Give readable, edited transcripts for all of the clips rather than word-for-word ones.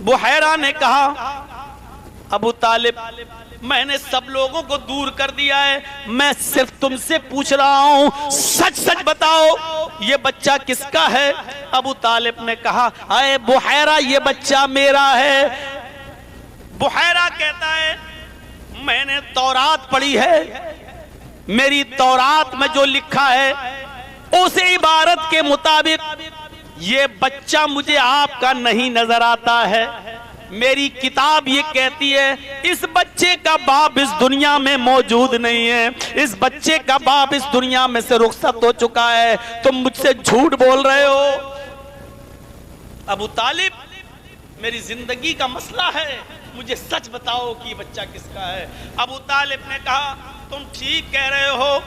بحیرہ نے کہا ابو طالب میں نے سب لوگوں کو دور کر دیا ہے، میں صرف تم سے پوچھ رہا ہوں، سچ سچ بتاؤ یہ بچہ کس کا ہے؟ ابو طالب نے کہا اے بحیرہ یہ بچہ میرا ہے۔ بحیرہ کہتا ہے میں نے تورات پڑھی ہے، میری تورات میں جو لکھا ہے اس عبارت کے مطابق یہ بچہ مجھے آپ کا نہیں نظر آتا ہے، میری کتاب یہ کہتی ہے اس بچے کا باپ اس دنیا میں موجود نہیں ہے، اس بچے کا باپ اس دنیا میں سے رخصت ہو چکا ہے، تم مجھ سے جھوٹ بول رہے ہو۔ ابو طالب میری زندگی کا مسئلہ ہے، مجھے سچ بتاؤ کہ یہ بچہ کس کا ہے۔ ابو طالب نے کہا تم ٹھیک کہہ رہے ہو،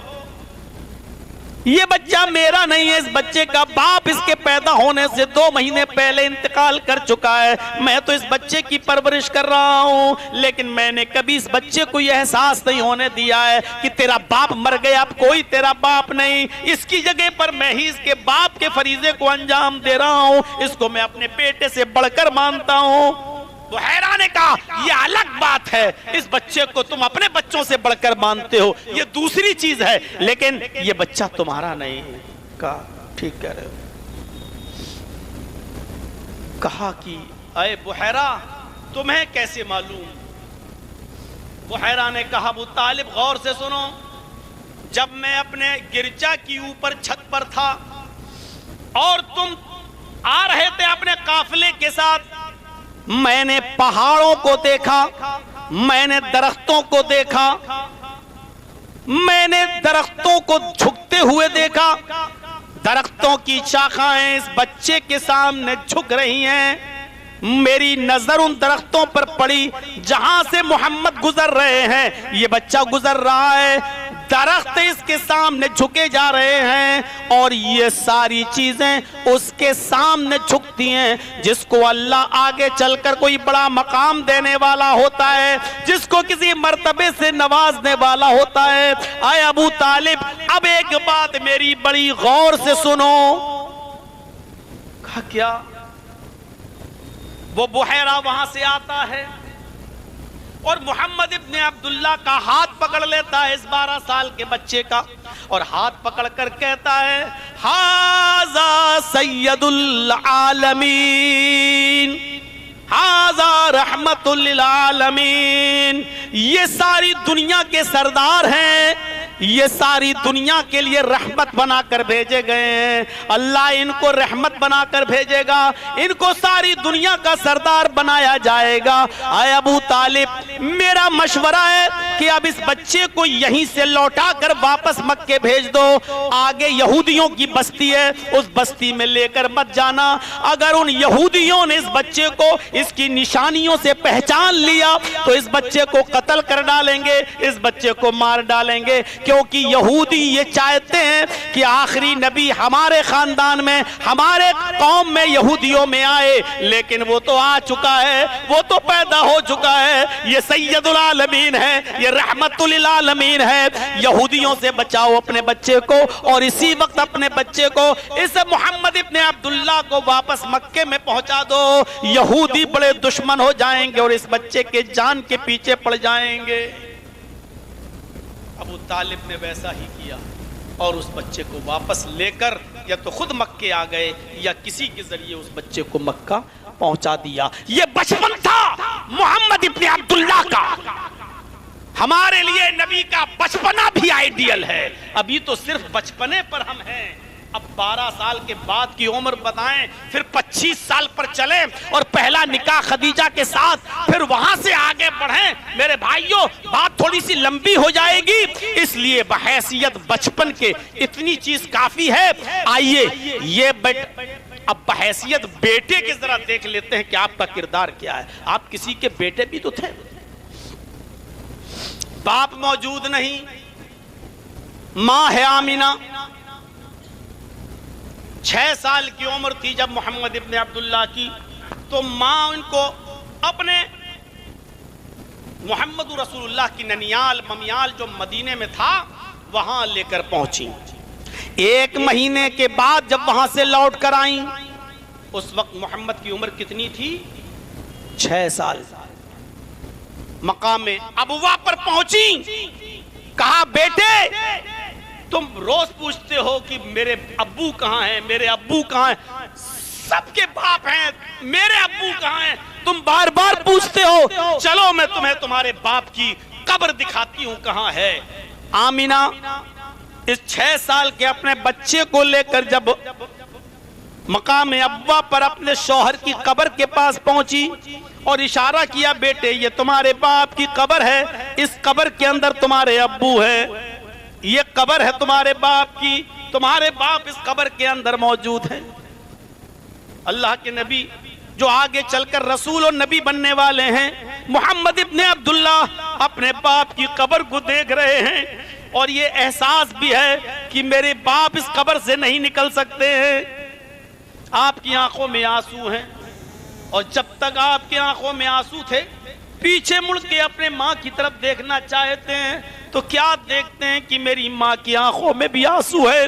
یہ بچہ میرا نہیں ہے، اس بچے کا باپ اس کے پیدا ہونے سے 2 مہینے پہلے انتقال کر چکا ہے، میں تو اس بچے کی پرورش کر رہا ہوں، لیکن میں نے کبھی اس بچے کو یہ احساس نہیں ہونے دیا ہے کہ تیرا باپ مر گیا، اب کوئی تیرا باپ نہیں، اس کی جگہ پر میں ہی اس کے باپ کے فریضے کو انجام دے رہا ہوں، اس کو میں اپنے بیٹے سے بڑھ کر مانتا ہوں۔ بحیرہ نے کہا یہ الگ بات ہے، اس بچے کو تم اپنے بچوں سے بڑھ کر مانتے ہو، یہ دوسری چیز ہے، لیکن یہ بچہ تمہارا نہیں۔ کہا ٹھیک کہہ رہے ہو۔ کہا کہ اے بحیرہ تمہیں کیسے معلوم؟ بحیرہ نے کہا ابو طالب غور سے سنو، جب میں اپنے گرجا کی اوپر چھت پر تھا اور تم آ رہے تھے اپنے قافلے کے ساتھ، میں نے پہاڑوں کو دیکھا، میں نے درختوں کو دیکھا، میں نے درختوں کو جھکتے ہوئے دیکھا، درختوں کی شاخیں اس بچے کے سامنے جھک رہی ہیں، میری نظر ان درختوں پر پڑی جہاں سے محمد گزر رہے ہیں، یہ بچہ گزر رہا ہے، درخت اس کے سامنے جھکے جا رہے ہیں اور یہ ساری چیزیں اس کے سامنے جھکتی ہیں۔ جس کو اللہ آگے چل کر کوئی بڑا مقام دینے والا ہوتا ہے، جس کو کسی مرتبے سے نوازنے والا ہوتا ہے۔ اے ابو طالب اب ایک بات میری بڑی غور سے سنو۔ کہا کیا؟ وہ بحیرہ وہاں سے آتا ہے اور محمد ابن عبداللہ کا ہاتھ پکڑ لیتا ہے، اس 12 سال کے بچے کا، اور ہاتھ پکڑ کر کہتا ہے ھذا سید العالمین، ھذا رحمت للعالمین، یہ ساری دنیا کے سردار ہیں، یہ ساری دنیا کے لیے رحمت بنا کر بھیجے گئے ہیں، اللہ ان کو رحمت بنا کر بھیجے گا، ان کو ساری دنیا کا سردار بنایا جائے گا۔ اے ابو طالب میرا مشورہ ہے کہ اب اس بچے کو یہیں سے لوٹا کر واپس مکے بھیج دو، آگے یہودیوں کی بستی ہے، اس بستی میں لے کر مت جانا، اگر ان یہودیوں نے اس بچے کو اس کی نشانیوں سے پہچان لیا تو اس بچے کو قتل کر ڈالیں گے، اس بچے کو مار ڈالیں گے، کیونکہ یہودی یہ چاہتے ہیں کہ آخری نبی ہمارے خاندان میں، ہمارے قوم میں یہودیوں میں آئے، لیکن وہ تو آ چکا ہے، وہ تو پیدا ہو چکا ہے، یہ سید العالمین ہے، یہ رحمت للعالمین ہے۔ یہودیوں سے بچاؤ اپنے بچے کو، اور اسی وقت اپنے بچے کو اس محمد ابن عبداللہ کو واپس مکے میں پہنچا دو، یہودی بڑے دشمن ہو جائیں گے اور اس بچے کے جان کے پیچھے پڑ جائیں گے۔ ابو طالب نے ویسا ہی کیا اور اس بچے کو واپس لے کر یا تو خود مکے آ گئے یا کسی کے ذریعے اس بچے کو مکہ پہنچا دیا۔ یہ بچپن تھا محمد ابن عبداللہ کا۔ ہمارے لیے نبی کا بچپنا بھی آئیڈیل ہے، ابھی تو صرف بچپنے پر ہم ہیں، اب 12 سال کے بعد کی عمر بتائیں، پھر 25 سال پر چلیں اور پہلا نکاح خدیجہ کے ساتھ، پھر وہاں سے آگے بڑھیں۔ میرے بھائیوں بات تھوڑی سی لمبی ہو جائے گی، اس لیے بحیثیت بچپن کے اتنی چیز کافی ہے۔ آئیے یہ اب بحیثیت بیٹے کے ذرا دیکھ لیتے ہیں کہ آپ کا کردار کیا ہے۔ آپ کسی کے بیٹے بھی تو تھے، باپ موجود نہیں، ماں ہے آمینہ، 6 سال کی عمر تھی جب محمد ابن عبداللہ کی، تو ماں ان کو اپنے محمد رسول اللہ کی ننیال ممیال جو مدینے میں تھا وہاں لے کر پہنچی۔ 1 مہینے کے بعد جب وہاں سے لوٹ کر آئیں، اس وقت محمد کی عمر کتنی تھی؟ 6 سال مقام ابوا پر پہنچی. کہا بیٹے تم روز پوچھتے ہو کہ میرے ابو کہاں ہیں, میرے ابو کہاں ہیں, سب کے باپ ہیں, میرے ابو کہاں ہیں, تم بار بار پوچھتے ہو, چلو میں تمہیں تمہارے باپ کی قبر دکھاتی ہوں کہاں ہے. آمینہ اس 6 سال کے اپنے بچے کو لے کر جب مقام ابوا پر اپنے شوہر کی قبر کے پاس پہنچی اور اشارہ کیا, بیٹے یہ تمہارے باپ کی قبر ہے, اس قبر کے اندر تمہارے ابو ہے, یہ قبر ہے تمہارے باپ کی, تمہارے باپ اس قبر کے اندر موجود ہیں. اللہ کے نبی جو آگے چل کر رسول اور نبی بننے والے ہیں, محمد ابن عبداللہ اپنے باپ کی قبر کو دیکھ رہے ہیں اور یہ احساس بھی ہے کہ میرے باپ اس قبر سے نہیں نکل سکتے ہیں. آپ کی آنکھوں میں آنسو ہیں اور جب تک آپ کی آنکھوں میں آنسو تھے پیچھے مڑ کے اپنے ماں کی طرف دیکھنا چاہتے ہیں تو کیا دیکھتے ہیں کہ میری ماں کی آنکھوں میں بھی آنسو ہے,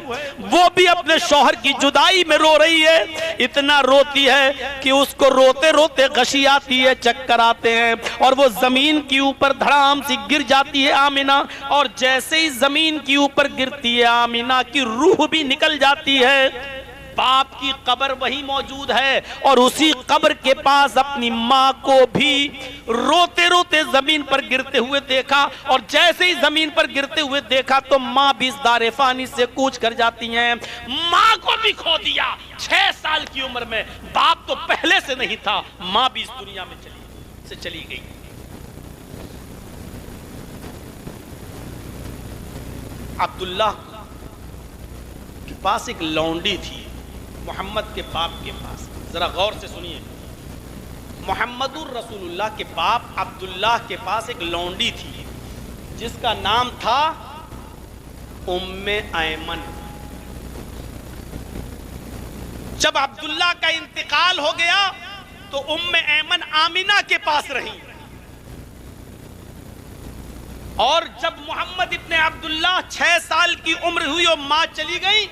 وہ بھی اپنے شوہر کی جدائی میں رو رہی ہے. اتنا روتی ہے کہ اس کو روتے روتے غشی آتی ہے, چکر آتے ہیں اور وہ زمین کی اوپر دھڑام سی گر جاتی ہے آمینہ. اور جیسے ہی زمین کی اوپر گرتی ہے آمینہ کی روح بھی نکل جاتی ہے. باپ کی قبر وہی موجود ہے اور اسی قبر کے پاس اپنی ماں کو بھی روتے روتے زمین پر گرتے ہوئے دیکھا اور جیسے ہی زمین پر گرتے ہوئے دیکھا تو ماں بھی اس دار فانی سے کوچ کر جاتی ہیں. ماں کو بھی کھو دیا 6 سال کی عمر میں, باپ تو پہلے سے نہیں تھا, ماں بھی اس دنیا میں چلی گئی. عبداللہ کے پاس ایک لونڈی تھی محمد کے باپ کے پاس. ذرا غور سے سنیے, محمد الرسول اللہ کے باپ عبداللہ کے پاس ایک لونڈی تھی جس کا نام تھا ام ایمن. جب عبداللہ کا انتقال ہو گیا تو ام ایمن آمینہ کے پاس رہی اور جب محمد ابن عبداللہ 6 سال کی عمر ہوئی اور ماں چلی گئی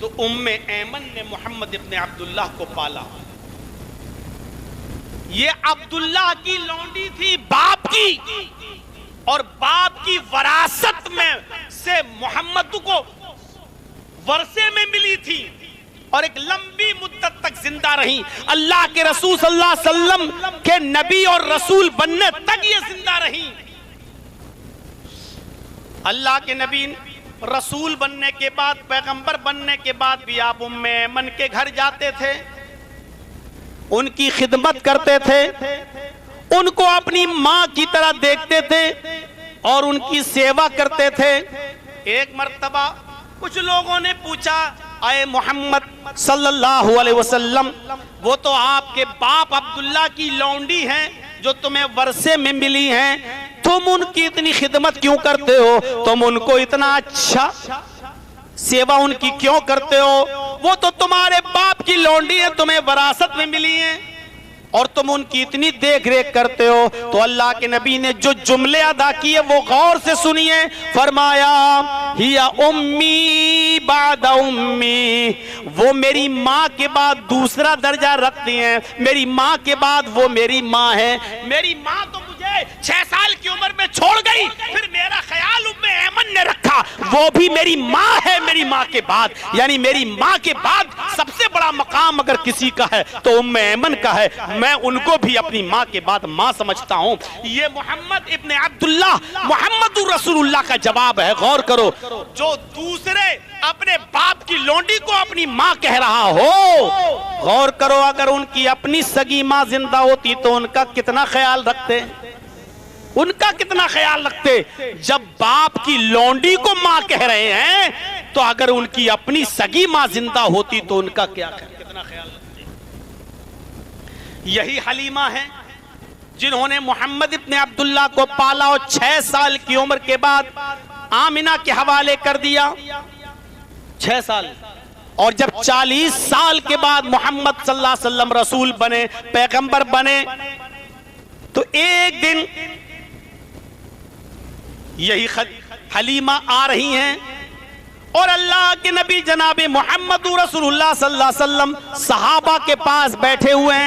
تو ام ایمن نے محمد ابن عبداللہ کو پالا. یہ عبداللہ کی لونڈی تھی باپ کی اور باپ کی وراثت میں سے محمد کو ورثے میں ملی تھی اور ایک لمبی مدت تک زندہ رہی. اللہ کے رسول صلی اللہ علیہ وسلم کے نبی اور رسول بننے تک یہ زندہ رہی. اللہ کے نبی رسول بننے کے بعد, پیغمبر بننے کے بعد بھی آپ ام ایمن کے گھر جاتے تھے, ان کی خدمت کرتے تھے, ان کو اپنی ماں کی طرح دیکھتے تھے اور ان کی سیوا کرتے تھے. ایک مرتبہ کچھ لوگوں نے پوچھا, اے محمد صلی اللہ علیہ وسلم, وہ تو آپ کے باپ عبداللہ کی لونڈی ہیں جو تمہیں ورثے میں ملی ہیں, تم ان کی اتنی خدمت کیوں کرتے ہو, تم ان کو اتنا اچھا سیوا ان کی کیوں کرتے ہو, وہ تو تمہارے باپ کی لونڈی ہے, تمہیں وراثت میں ملی ہیں اور تم ان کی اتنی دیکھ ریکھ کرتے ہو. تو اللہ کے نبی نے جو جملے ادا کیے وہ غور سے سنیے. فرمایا ہی امی بعد امی, وہ میری ماں کے بعد دوسرا درجہ رکھتی ہیں, میری ماں کے بعد وہ میری ماں ہے. میری ماں تو مجھے 6 سال کی عمر میں چھوڑ گئی, پھر میرا خیال ام ایمن نے رکھا, وہ بھی میری ماں ہے میری ماں کے بعد. یعنی میری ماں کے بعد سب سے بڑا مقام اگر کسی کا ہے تو ام ایمن کا ہے, میں ان کو بھی اپنی ماں کے بعد ماں سمجھتا ہوں. یہ محمد ابن عبداللہ محمد رسول اللہ کا جواب ہے. غور کرو, جو دوسرے اپنے باپ کی لونڈی کو اپنی ماں کہہ رہا ہو, غور کرو اگر ان کی اپنی سگی ماں زندہ ہوتی تو ان کا کتنا خیال رکھتے, ان کا کتنا خیال رکھتے. جب باپ کی لونڈی کو ماں کہہ رہے ہیں تو اگر ان کی اپنی سگی ماں زندہ ہوتی تو ان کا کتنا خیال رکھتے. یہی حلیمہ ہیں جنہوں نے محمد ابن عبداللہ کو پالا اور 6 سال کی عمر کے بعد آمینہ کے حوالے کر دیا. 6 سال اور جب 40 سال کے بعد محمد صلی اللہ علیہ وسلم رسول بنے, پیغمبر بنے, تو ایک دن یہی حلیمہ آ رہی ہیں اور اللہ کے نبی جناب محمد رسول اللہ صلی اللہ علیہ وسلم صحابہ کے پاس بیٹھے ہوئے ہیں.